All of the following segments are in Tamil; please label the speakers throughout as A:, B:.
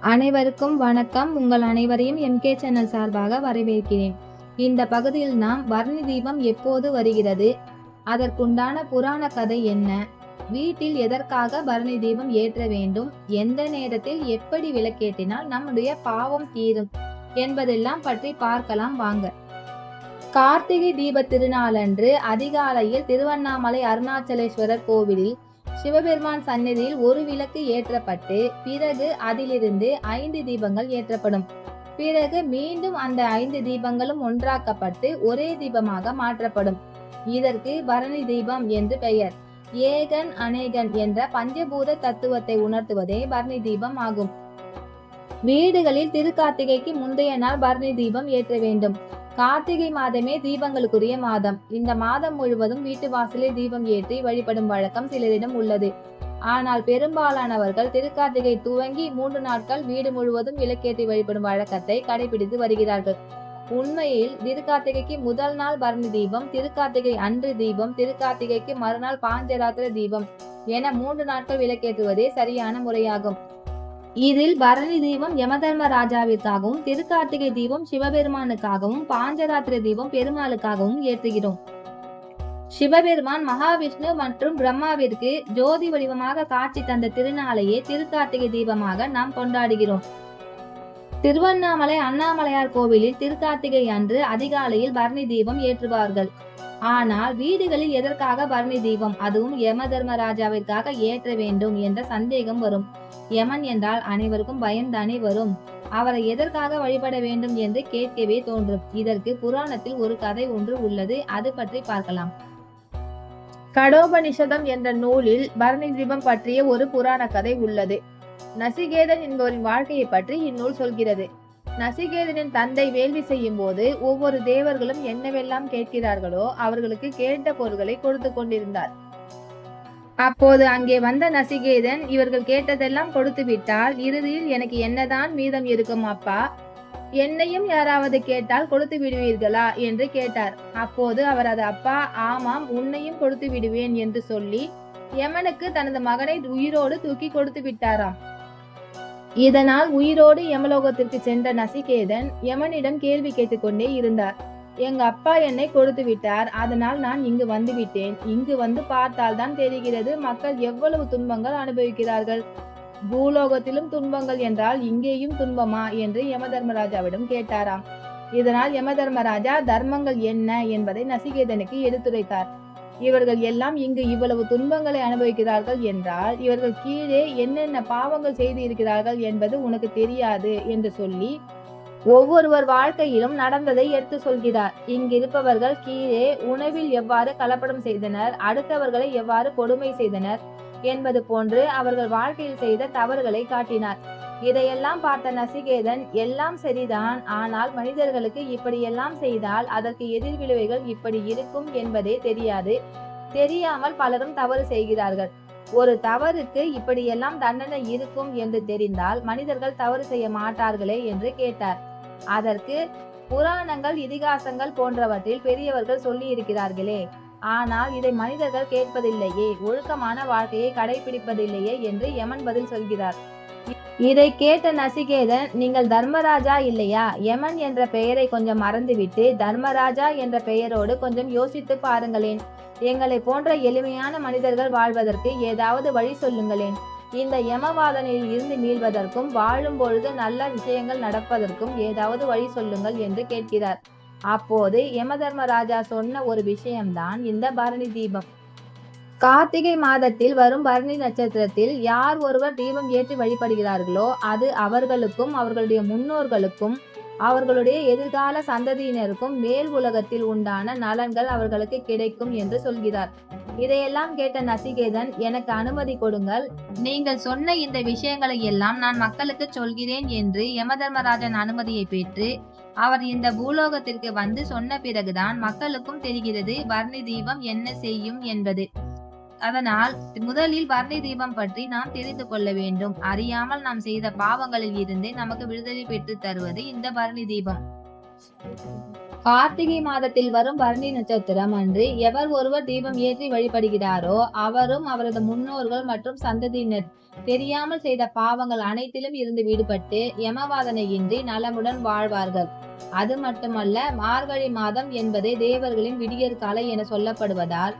A: அனைவருக்கும் வணக்கம். உங்கள் அனைவரையும் எம்கே சேனல் சார்பாக வரவேற்கிறேன். இந்த பகுதியில் நாம் வர்ணி தீபம் எப்போது வருகிறது, அதற்குண்டான புராண கதை என்ன, வீட்டில் எதற்காக பரணி தீபம் ஏற்ற வேண்டும், எந்த நேரத்தில் எப்படி விளக்கேற்றினால் நம்முடைய பாவம் தீரும் என்பதெல்லாம் பற்றி பார்க்கலாம் வாங்க. கார்த்திகை தீப திருநாளன்று அதிகாலையில் திருவண்ணாமலை அருணாச்சலேஸ்வரர் கோவிலில் சிவபெருமான் சந்நிதியில் ஒரு விளக்கு ஏற்றப்பட்டு பிறகு அதிலிருந்து 5 தீபங்கள் ஏற்றப்படும். பிறகு மீண்டும் அந்த 5 தீபங்களும் ஒன்றாக்கப்பட்டு ஒரே தீபமாக மாற்றப்படும். இதற்கு பரணி தீபம் என்று பெயர். ஏகன் அநேகன் என்ற பஞ்சபூத தத்துவத்தை உணர்த்துவதே பரணி தீபம் ஆகும். வீடுகளில் திருக்கார்த்திகைக்கு முந்தைய நாள் பரணி தீபம் ஏற்ற வேண்டும். கார்த்திகை மாதமே தீபங்களுக்குரிய மாதம். இந்த மாதம் முழுவதும் வீட்டு வாசலில் தீபம் ஏற்றி வழிபடும் வழக்கம் சிலரிடம் உள்ளது. ஆனால் பெரும்பாலானவர்கள் திருக்கார்த்திகை துவங்கி 3 நாட்கள் வீடு முழுவதும் விளக்கேற்றி வழிபடும் வழக்கத்தை கடைபிடித்து வருகிறார்கள். உண்மையில் திருக்கார்த்திகைக்கு முதல் நாள் பரணி தீபம், திருக்கார்த்திகை அன்று தீபம், திருக்கார்த்திகைக்கு மறுநாள் பாஞ்சராத்திர தீபம் என 3 நாட்கள் விளக்கேற்றுவதே சரியான முறையாகும். இதில் பரணி தீபம் யமதர்ம ராஜாவிற்காகவும், திருக்கார்த்திகை தீபம் சிவபெருமானுக்காகவும், பாஞ்சராத்திர தீபம் பெருமாளுக்காகவும் ஏற்றுகிறோம். சிவபெருமான் மகாவிஷ்ணு மற்றும் பிரம்மாவிற்கு ஜோதி வடிவமாக காட்சி தந்த திருநாளையே திருக்கார்த்திகை தீபமாக நாம் கொண்டாடுகிறோம். திருவண்ணாமலை அண்ணாமலையார் கோவிலில் திருக்கார்த்திகை அன்று அதிகாலையில் பரணி தீபம் ஏற்றுவார்கள். ஆனால் வீடுகளில் எதற்காக பரணி தீபம், அதுவும் யம தர்மராஜாவிற்காக ஏற்ற வேண்டும் என்ற சந்தேகம் வரும். யமன் என்றால் அனைவருக்கும் பயம்தானே வரும். அவரை எதற்காக வழிபட வேண்டும் என்று கேட்கவே தோன்றும். இதற்கு புராணத்தில் ஒரு கதை ஒன்று உள்ளது, அது பற்றி பார்க்கலாம். கடோபனிஷதம் என்ற நூலில் பரணி தீபம் பற்றிய ஒரு புராண கதை உள்ளது. நசிகேதன் என்பவரின் வாழ்க்கையை பற்றி இந்நூல் சொல்கிறது. நசிகேதனின் தந்தை வேள்வி செய்யும் போது ஒவ்வொரு தேவர்களும் என்னவெல்லாம் கேட்கிறார்களோ அவர்களுக்கு கேட்ட பொருட்களை கொடுத்து கொண்டிருந்தார். அப்போது அங்கே வந்த நசிகேதன், இவர்கள் கேட்டதெல்லாம் கொடுத்து விட்டால் இறுதியில் எனக்கு என்னதான் மீதம் இருக்கும் அப்பா, என்னையும் யாராவது கேட்டால் கொடுத்து விடுவீர்களா என்று கேட்டார். அப்போது அவரது அப்பா, ஆமாம், உன்னையும் கொடுத்து விடுவேன் என்று சொல்லி யமனுக்கு தனது மகனை உயிரோடு தூக்கி கொடுத்து விட்டாராம். இதனால் உயிரோடு யமலோகத்திற்கு சென்ற நசிகேதன் யமனிடம் கேள்வி கேட்டுக்கொண்டே இருந்தார். எங்க அப்பா என்னை கொடுத்து விட்டார், அதனால் நான் இங்கு வந்து விட்டேன். இங்கு வந்து பார்த்தால் தான் தெரிகிறது மக்கள் எவ்வளவு துன்பங்கள் அனுபவிக்கிறார்கள். பூலோகத்திலும் துன்பங்கள் என்றால் இங்கேயும் துன்பமா என்று யமதர்மராஜாவிடம் கேட்டாராம். இதனால் யமதர்மராஜா தர்மங்கள் என்ன என்பதை நசிகேதனுக்கு எடுத்துரைத்தார். இவர்கள் எல்லாம் இங்கு இவ்வளவு துன்பங்களை அனுபவிக்கிறார்கள் என்றால் இவர்கள் கீழே என்னென்ன பாவங்கள் செய்து இருக்கிறார்கள் என்பது உனக்கு தெரியாது என்று சொல்லி ஒவ்வொருவர் வாழ்க்கையிலும் நடந்ததை எடுத்து சொல்கிறார். இங்கிருப்பவர்கள் கீழே உணவில் எவ்வாறு கலப்படம் செய்தனர், அடுத்தவர்களை எவ்வாறு கொடுமை செய்தனர் என்பது போன்று அவர்கள் வாழ்க்கையில் செய்த தவறுகளை காட்டினார். இதையெல்லாம் பார்த்த நசிகேதன், எல்லாம் சரிதான், ஆனால் மனிதர்களுக்கு இப்படியெல்லாம் செய்தால் அதற்கு எதிர்விளைவுகள் இப்படி இருக்கும் என்பதே தெரியாது. தெரியாமல் பலரும் தவறு செய்கிறார்கள். ஒரு தவறுக்கு இப்படியெல்லாம் தண்டனை இருக்கும் என்று தெரிந்தால் மனிதர்கள் தவறு செய்ய மாட்டார்களே என்று கேட்டார். அதற்கு, புராணங்கள், இதிகாசங்கள் போன்றவற்றில் பெரியவர்கள் சொல்லி இருக்கிறார்களே, ஆனால் இதை மனிதர்கள் கேட்பதில்லையே, ஒழுக்கமான வாழ்க்கையை கடைபிடிப்பதில்லையே என்று யமன் பதில் சொல்கிறார். இதை கேட்ட நசிகேதன், நீங்கள் தர்மராஜா இல்லையா? யமன் என்ற பெயரை கொஞ்சம் மறந்துவிட்டு தர்மராஜா என்ற பெயரோடு கொஞ்சம் யோசித்து பாருங்களேன். எங்களை போன்ற எளிமையான மனிதர்கள் வாழ்வதற்கு ஏதாவது வழி சொல்லுங்களேன். இந்த யமவாதனையில் இருந்து மீள்வதற்கும் வாழும் பொழுது நல்ல விஷயங்கள் நடப்பதற்கும் ஏதாவது வழி சொல்லுங்கள் என்று கேட்கிறார். அப்போது யமதர்மராஜா சொன்ன ஒரு விஷயம்தான் இந்த பரணி தீபம். கார்த்திகை மாதத்தில் வரும் பரணி நட்சத்திரத்தில் யார் ஒருவர் தீபம் ஏற்றி வழிபடுகிறார்களோ அது அவர்களுக்கும் அவர்களுடைய முன்னோர்களுக்கும் அவர்களுடைய எதிர்கால சந்ததியினருக்கும் மேல் உலகத்தில் உண்டான நலன்கள் அவர்களுக்கு கிடைக்கும் என்று சொல்கிறார். இதையெல்லாம் கேட்ட நசிகேதன், எனக்கு அனுமதி கொடுங்கள், நீங்கள் சொன்ன இந்த விஷயங்களை எல்லாம் நான் மக்களுக்கு சொல்கிறேன் என்று யமதர்மராஜன் அனுமதியை பெற்று அவர் இந்த பூலோகத்திற்கு வந்து சொன்ன பிறகுதான் மக்களுக்கும் தெரிகிறது பரணி தீபம் என்ன செய்யும் என்பது. அதனால் முதலில் பரணி தீபம் பற்றி நாம் தெரிந்து கொள்ள வேண்டும். அறியாமல் நாம் செய்த பாவங்களில் இருந்து நமக்கு விடுதலை பெற்று தருவது இந்த பரணி தீபம். கார்த்திகை மாதத்தில் வரும் பரணி நட்சத்திரம் அன்று எவர் ஒருவர் தீபம் ஏற்றி வழிபடுகிறாரோ அவரும் அவரது முன்னோர்கள் மற்றும் சந்ததியினர் தெரியாமல் செய்த பாவங்கள் அனைத்திலும் இருந்து விடுபட்டு யமவாதனையின்றி நலமுடன் வாழ்வார்கள். அது மட்டுமல்ல, மார்கழி மாதம் என்பதே தேவர்களின் விடியற்காலை என சொல்லப்படுவதால்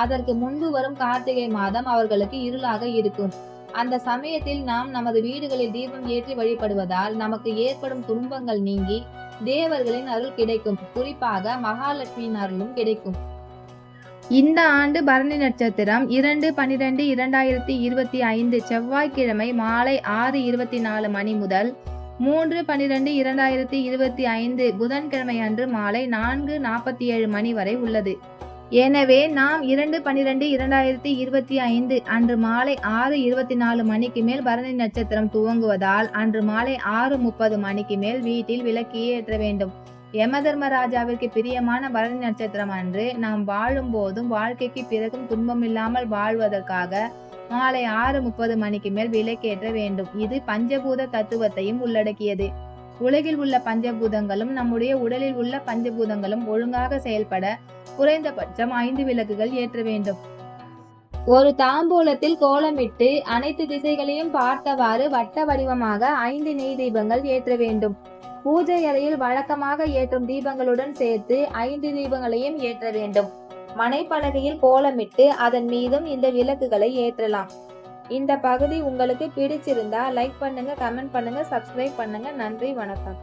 A: அதற்கு முன்பு வரும் கார்த்திகை மாதம் அவர்களுக்கு இருளாக இருக்கும். அந்த சமயத்தில் நாம் நமது வீடுகளில் தீபம் ஏற்றி வழிபடுவதால் நமக்கு ஏற்படும் துன்பங்கள் நீங்கி தேவர்களின் அருள் கிடைக்கும். குறிப்பாக மகாலட்சுமியின் அருளும் கிடைக்கும். இந்த ஆண்டு பரணி நட்சத்திரம் 2/12/2025 செவ்வாய்க்கிழமை மாலை 6:24 மணி முதல் 3/12/2025 புதன்கிழமை அன்று மாலை 4:47 மணி வரை உள்ளது. எனவே நாம் 2/12/2025 அன்று மாலை 6:24 மணிக்கு மேல் பரணி நட்சத்திரம் துவங்குவதால் அன்று மாலை 6:30 மணிக்கு மேல் வீட்டில் விளக்கு ஏற்ற வேண்டும். யமதர்மராஜாவிற்கு பிரியமான பரணி நட்சத்திரம் அன்று நாம் வாழும் போதும் வாழ்க்கைக்கு பிறகும் துன்பமில்லாமல் வாழ்வதற்காக மாலை 6:30 மணிக்கு மேல் விளக்கேற்ற வேண்டும். இது பஞ்சபூத தத்துவத்தையும் உள்ளடக்கியது. உலகில் உள்ள பஞ்சபூதங்களும் நம்முடைய உடலில் உள்ள பஞ்சபூதங்களும் ஒழுங்காக செயல்பட குறைந்தபட்சம் 5 விளக்குகள் ஏற்ற வேண்டும். ஒரு தாம்பூலத்தில் கோலமிட்டு அனைத்து திசைகளையும் பார்த்தவாறு வட்ட வடிவமாக 5 நெய் தீபங்கள் ஏற்ற வேண்டும். பூஜை அறையில் வழக்கமாக ஏற்றும் தீபங்களுடன் சேர்த்து 5 தீபங்களையும் ஏற்ற வேண்டும். மனைப்பலகையில் கோலமிட்டு அதன் மீதும் இந்த விளக்குகளை ஏற்றலாம். இந்த பகுதி உங்களுக்கு பிடிச்சிருந்தா லைக் பண்ணுங்க, கமெண்ட் பண்ணுங்க, சப்ஸ்கிரைப் பண்ணுங்க. நன்றி, வணக்கம்.